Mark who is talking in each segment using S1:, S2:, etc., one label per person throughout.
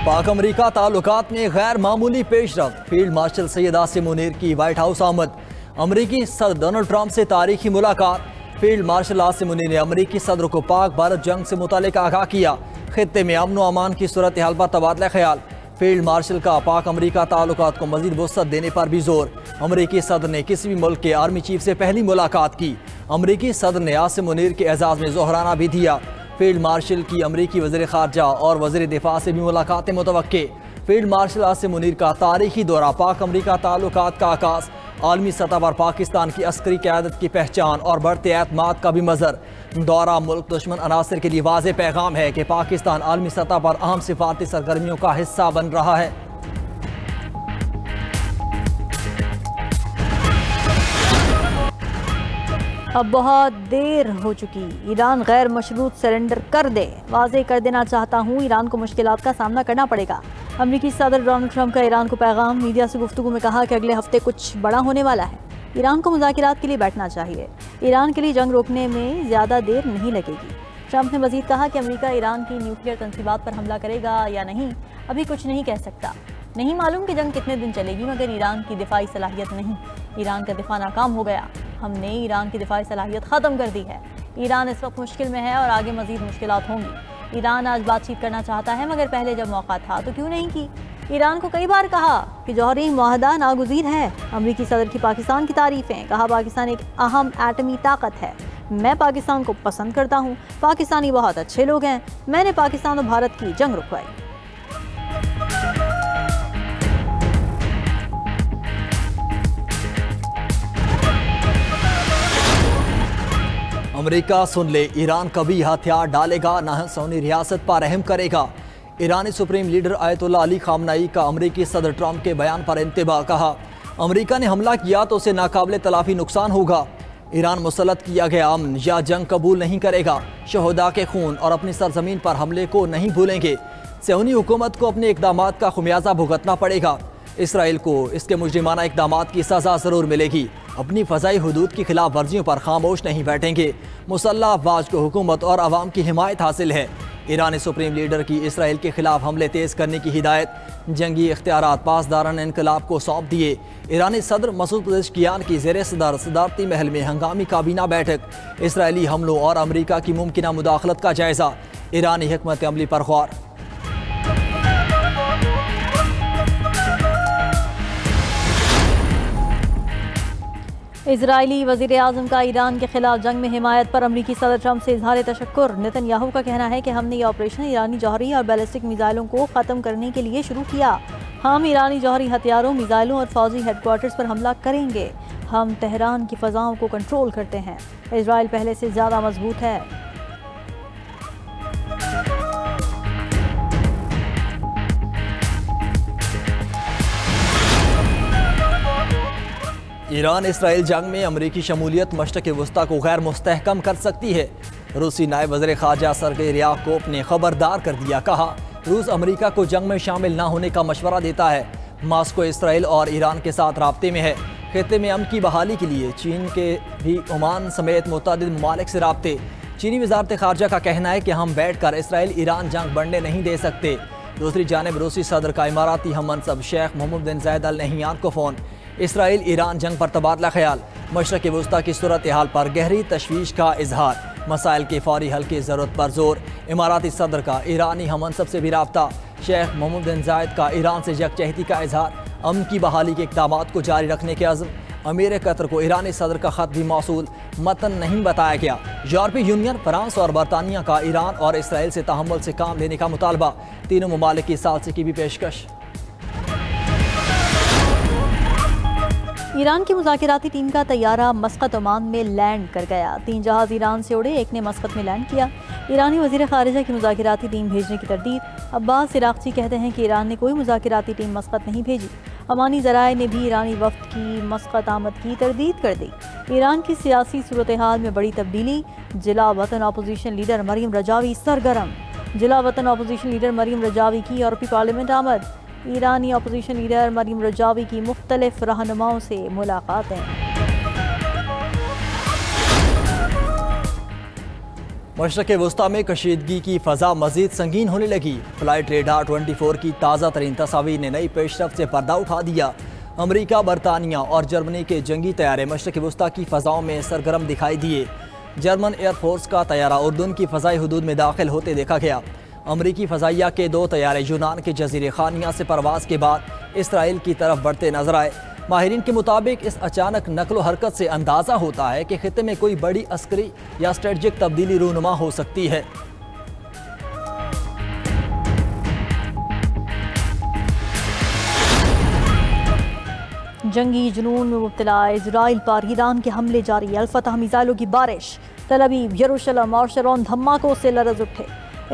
S1: पाक अमरीका ताल्लुकात में गैर मामूली पेशरफ्त। फील्ड मार्शल सैयद आसिम मुनीर की वाइट हाउस आमद। अमरीकी सदर डोनाल्ड ट्रंप से तारीखी मुलाकात। फील्ड मार्शल आसिम मुनीर ने अमरीकी सदर को पाक भारत जंग से मुतालिक आगाह किया। खित्ते में अमन व अमान की सूरत हाल पर तबादला ख्याल। फील्ड मार्शल का पाक अमरीका ताल्लुकात को मजीद वुसअत देने पर भी जोर। अमरीकी सदर ने किसी भी मुल्क के आर्मी चीफ से पहली मुलाकात की। अमरीकी सदर ने आसिम मुनीर के एजाज में जोहराना भी दिया। फील्ड मार्शल की अमरीकी वज़ीर ख़ारजा और वज़ीर दिफा से भी मुलाकातें मुतवक्के। फील्ड मार्शल आसिम मुनीर का तारीखी दौरा, पाक अमरीका ताल्लुकात का आगाज़, आलमी सतह पर पाकिस्तान की अस्करी क़यादत की पहचान और बढ़ते एतमाद का भी मज़र। दौरा मुल्क दुश्मन अनासर के लिए वाज़ेह पैगाम है कि पाकिस्तान आलमी सतह पर अहम सिफारती सरगर्मियों का हिस्सा बन रहा है।
S2: अब बहुत देर हो चुकी, ईरान गैर मशरूत सरेंडर कर दे। वाज़ेह कर देना चाहता हूँ, ईरान को मुश्किलात का सामना करना पड़ेगा। अमरीकी सदर डोनाल्ड ट्रंप का ईरान को पैगाम। मीडिया से गुफ्तगू में कहा कि अगले हफ्ते कुछ बड़ा होने वाला है। ईरान को मुज़ाकिरात के लिए बैठना चाहिए। ईरान के लिए जंग रोकने में ज़्यादा देर नहीं लगेगी। ट्रंप ने मज़ीद कहा कि अमरीका ईरान की न्यूक्लियर तंसीबात पर हमला करेगा या नहीं, अभी कुछ नहीं कह सकता। नहीं मालूम कि जंग कितने दिन चलेगी, मगर ईरान की दिफाई सलाहियत नहीं। ईरान का दिफा नाकाम हो गया। हमने ईरान की दिफाई सलाहियत ख़त्म कर दी है। ईरान इस वक्त मुश्किल में है और आगे मज़ीद मुश्किलात होंगी। ईरान आज बातचीत करना चाहता है, मगर पहले जब मौका था तो क्यों नहीं की। ईरान को कई बार कहा कि जौहरी मुआहदा नागुज़ीर है। अमरीकी सदर की पाकिस्तान की तारीफ़ें। कहा पाकिस्तान एक अहम एटमी ताकत है। मैं पाकिस्तान को पसंद करता हूँ। पाकिस्तानी बहुत अच्छे लोग हैं। मैंने पाकिस्तान और भारत की जंग रुकवाई।
S1: अमेरिका सुन ले, ईरान कभी हथियार डालेगा ना सऊदी रियासत पर रहम करेगा। ईरानी supreme leader Ayatollah Ali Khamenei का अमरीकी सदर ट्रंप के बयान पर इंतबा। कहा अमरीका ने हमला किया तो उसे नाकाबिले तलाफी नुकसान होगा। ईरान मुसल्लत किया गया अमन या जंग कबूल नहीं करेगा। शहदा के खून और अपनी सरजमीन पर हमले को नहीं भूलेंगे। सऊदी हुकूमत को अपने इक़दामात का खुमियाजा भुगतना पड़ेगा। इसराइल को इसके मुजरिमाना इक़दामात की सज़ा ज़रूर मिलेगी। अपनी फ़ज़ाई हुदूद की खिलाफ वर्जियों पर खामोश नहीं बैठेंगे। मुसल्लह अफवाज को हुकूमत और अवाम की हिमायत हासिल है। ईरानी सुप्रीम लीडर की इसराइल के खिलाफ हमले तेज़ करने की हिदायत। जंगी इख्तियारात पासदारान इनकलाब को सौंप दिए। ईरानी सदर मसूद पेज़ेशकियान की ज़ेर सदर सदारती महल में हंगामी काबीना बैठक। इसराइली हमलों और अमरीका की मुमकिना मुदाखलत का जायज़ा। ईरानी हिकमत अमली पर गौर।
S2: इजरायली वज़ीर आज़म का ईरान के खिलाफ जंग में हिमायत पर अमरीकी सदर ट्रंप से इजहार तशक्कुर। नेतन्याहू का कहना है कि हमने ये ऑपरेशन ईरानी जौहरी और बैलिस्टिक मिसाइलों को ख़त्म करने के लिए शुरू किया। हम ईरानी जौहरी हथियारों, मिसाइलों और फौजी हेडक्वार्टर्स पर हमला करेंगे। हम तेहरान की फ़ज़ाओं को कंट्रोल करते हैं। इजराइल पहले से ज़्यादा मजबूत है।
S1: ईरान इसराइल जंग में अमरीकी शमूलियत मशरक़ वस्ता को गैर मुस्तहकम कर सकती है। रूसी नायब वज़ीर ख़ारजा सरगेई रियाकोव ने खबरदार कर दिया। कहा रूस अमरीका को जंग में शामिल न होने का मशवरा देता है। मास्को इसराइल और ईरान के साथ राब्ते में है। खित्ते में अमन की बहाली के लिए चीन के भी ओमान समेत मुतअद्दिद ममालिक से राब्ते। चीनी वज़ारत ख़ारजा का कहना है कि हम बैठ कर इसराइल ईरान जंग बढ़ने नहीं दे सकते। दूसरी जानिब रूसी सदर का इमाराती हम मनसब शेख मोहम्मद बिन ज़ायद अल नहियान को फ़ोन। इसराइल ईरान जंग पर तबादला ख्याल। मशरक़ वस्ता की सूरत हाल पर गहरी तशवीश का इजहार। मसाइल के फौरी हल की ज़रूरत पर जोर। इमाराती सदर का ईरानी हम मनसब से भी राब्ता। शेख मोहम्मद बिन ज़ायद का ईरान से यकजहती का इजहार। अमन की बहाली के इक़दामात को जारी रखने के अज़्म। अमीर कतर को ईरानी सदर का ख़त भी मौसूल, मतन नहीं बताया गया। यूरोपीय यूनियन, फ्रांस और बरतानिया का ईरान और इसराइल से तहम्मुल से काम लेने का मुतालबा। तीनों ममालिक की सालसी की भी पेशकश।
S2: ईरान की मुज़ाकिराती टीम का तैयारा मस्कत ओमान में लैंड कर गया। 3 जहाज़ ईरान से उड़े, एक ने मस्कत में लैंड किया। ईरानी वज़ीर ख़ारिजा की मुज़ाकिराती टीम भेजने की तरदीद। अब्बास इराक़ची कहते हैं कि ईरान ने कोई मुज़ाकिराती टीम मस्कत नहीं भेजी। अमानी ज़राए ने भी ईरानी वफ़द की मस्कत आमद की तरदीद कर दी। ईरान की सियासी सूरत हाल में बड़ी तब्दीली। जिला वतन अपोजिशन लीडर मरीम रजावी सरगर्म। जिला वतन अपोजिशन लीडर मरीम रजावी की यूरोपीय पार्लियामेंट आमद। ईरानी अपोजिशन लीडर मरीम रजावी की मुख्तलिफ रहनुमाओं से मुलाकातें।
S1: मशरक़ वस्ता में कशीदगी की फ़ज़ा मज़ीद संगीन होने लगी। फ्लाइट रेडार 24 की ताज़ा तरीन तस्वीर ने नई पेशरफ से पर्दा उठा दिया। अमरीका, बरतानिया और जर्मनी के जंगी तैयारे मशरक़ वस्ता की फ़ज़ाओं में सरगर्म दिखाई दिए। जर्मन एयरफोर्स का तैयारा उर्दून की फ़ज़ाई हदूद में दाखिल होते देखा गया। अमरीकी फ़ज़ाइया के 2 तैयारे यूनान के जज़ीरे खानिया से परवाज़ के बाद इसराइल की तरफ बढ़ते नजर आए। माहिरीन के मुताबिक इस अचानक नकलो हरकत से अंदाज़ा होता है कि खित्ते में कोई बड़ी अस्करी या स्ट्रेटजिक तब्दीली रूनुमा हो सकती है।
S2: जंगी जुनून में मुब्तला इजराइल पर ईरान के हमले जारी। अल-फतह मिसाइलों की बारिश। तल अवीव, यरूशलेम और शरोन धमाकों से लरज़ उठे।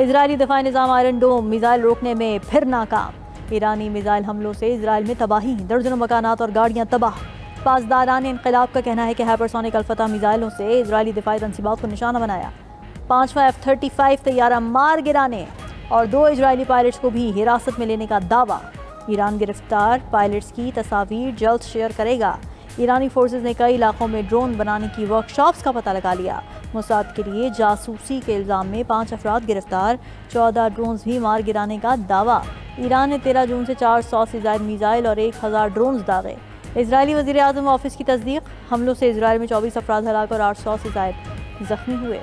S2: इजरायली दफ़ाई निज़ाम आयरन डोम मिसाइल रोकने में फिर नाकाम। ईरानी मिसाइल हमलों से इजराइल में तबाही, दर्जनों मकानात और गाड़ियाँ तबाह। पासदारान इनक़िलाब का कहना है कि हाइपरसोनिक अल-फतह मिसाइलों से इजरायली दिफाई तंसीबात को निशाना बनाया। 5वां F-35 तैयारा मार गिराने और 2 इजरायली पायलट्स को भी हिरासत में लेने का दावा। ईरान गिरफ्तार पायलट्स की तस्वीर जल्द शेयर करेगा। ईरानी फोर्सेस ने कई इलाकों में ड्रोन बनाने की वर्कशॉप्स का पता लगा लिया। मोसाद के लिए जासूसी के इल्ज़ाम में 5 अफराद गिरफ्तार, 14 ड्रोन्स भी मार गिराने का दावा। ईरान ने 13 जून से 400 से ज़ायद मिसाइल और 1000 ड्रोन्स दागे। इजरायली वज़ीर आज़म ऑफिस की तस्दीक। हमलों से इजराइल में 24 अफराद हलाक और 800 से ज़ायद जख्मी हुए।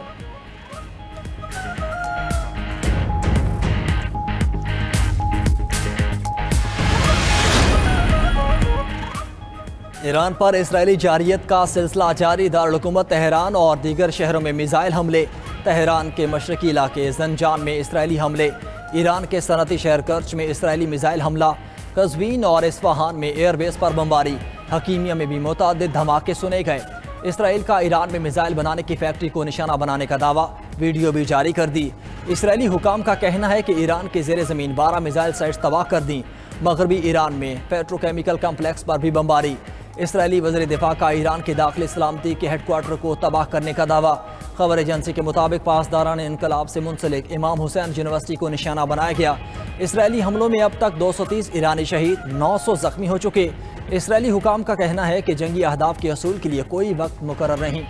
S1: ईरान पर इसराइली जारियत का सिलसिला जारी। दारुल हुकूमत तेहरान और दीगर शहरों में मिसाइल हमले। तेहरान के मशरकी इलाके जंजान में इसराइली हमले। ईरान के सनती शहर कर्च में इसराइली मिसाइल हमला। कज़वीन और इस्फहान में एयरबेस पर बमबारी। हकीमिया में भी मुतअद्दिद धमाके सुने गए। इसराइल का ईरान में मिसाइल बनाने की फैक्ट्री को निशाना बनाने का दावा, वीडियो भी जारी कर दी। इसराइली हुकाम का कहना है कि ईरान के ज़ेरे ज़मीन 12 मिसाइल साइट्स तबाह कर दी। मगरबी ईरान में पेट्रोकेमिकल कम्प्लेक्स पर भी बमबारी। इसराइली वज़ीर दिफा का ईरान के दाखिली सलामती के हेडक्वार्टर को तबाह करने का दावा। खबर एजेंसी के मुताबिक पासदारान इनकलाब से मुंसलिक इमाम हुसैन यूनिवर्सिटी को निशाना बनाया गया। इसराइली हमलों में अब तक 230 ईरानी शहीद, 900 जख्मी हो चुके। इसराइली हुकाम का कहना है कि जंगी अहदाफ के असूल के लिए कोई वक्त मुकर्रर नहीं।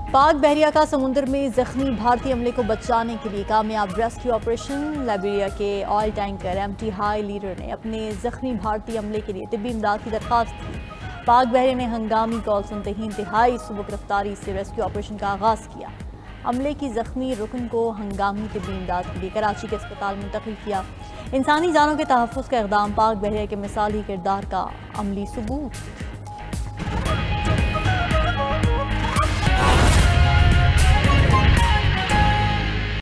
S2: पाक बहरिया का समुद्र में जख्मी भारतीय अमले को बचाने के लिए कामयाब रेस्क्यू ऑपरेशन। लाइबेरिया के oil tanker MT high leader ने अपने जख्मी भारतीय अमले के लिए तिब्बी इमदाद की दरख्वास्त की। पाक बहरिया ने हंगामी कॉल सुनते ही इंतहाई सुबह गिरफ्तारी से रेस्क्यू ऑपरेशन का आगाज़ किया। अमले की जख्मी रुकन को हंगामी तिब्बी इमदाद के लिए कराची के अस्पताल मुंतकिल किया। इंसानी जानों के तहफ़्फ़ुज़ का इक़दाम पाक बहरिया के मिसाली किरदार का अमली सबूत।